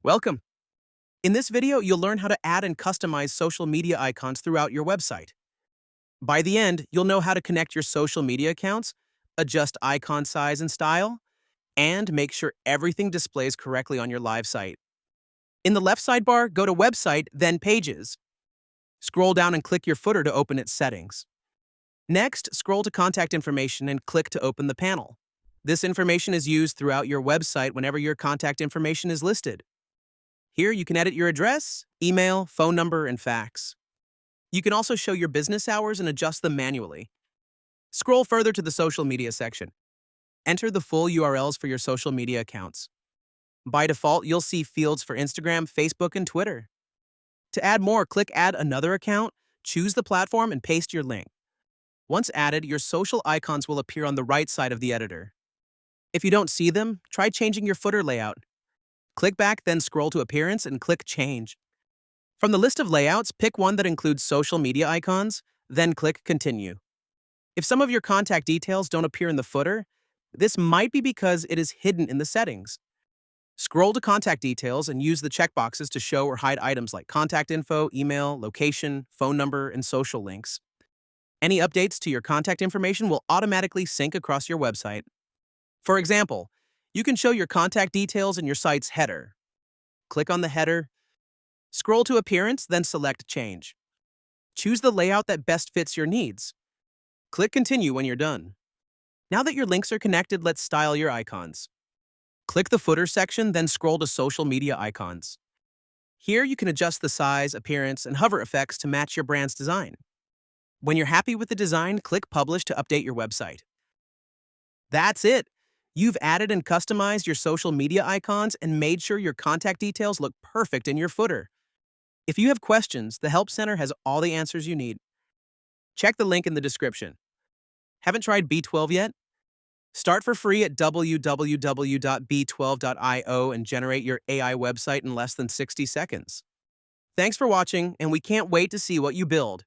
Welcome. In this video, you'll learn how to add and customize social media icons throughout your website. By the end, you'll know how to connect your social media accounts, adjust icon size and style, and make sure everything displays correctly on your live site. In the left sidebar, go to Website, then Pages. Scroll down and click your footer to open its settings. Next, scroll to Contact Information and click to open the panel. This information is used throughout your website whenever your contact information is listed. Here, you can edit your address, email, phone number, and fax. You can also show your business hours and adjust them manually. Scroll further to the social media section. Enter the full URLs for your social media accounts. By default, you'll see fields for Instagram, Facebook, and Twitter. To add more, click Add Another Account, choose the platform, and paste your link. Once added, your social icons will appear on the right side of the editor. If you don't see them, try changing your footer layout. Click back, then scroll to Appearance and click Change. From the list of layouts, pick one that includes social media icons, then click Continue. If some of your contact details don't appear in the footer, this might be because it is hidden in the settings. Scroll to Contact Details and use the checkboxes to show or hide items like contact info, email, location, phone number, and social links. Any updates to your contact information will automatically sync across your website. For example, you can show your contact details in your site's header. Click on the header, scroll to Appearance, then select Change. Choose the layout that best fits your needs. Click Continue when you're done. Now that your links are connected, let's style your icons. Click the footer section, then scroll to Social Media Icons. Here, you can adjust the size, appearance, and hover effects to match your brand's design. When you're happy with the design, click Publish to update your website. That's it! You've added and customized your social media icons and made sure your contact details look perfect in your footer. If you have questions, the Help Center has all the answers you need. Check the link in the description. Haven't tried B12 yet? Start for free at www.b12.io and generate your AI website in less than 60 seconds. Thanks for watching, and we can't wait to see what you build.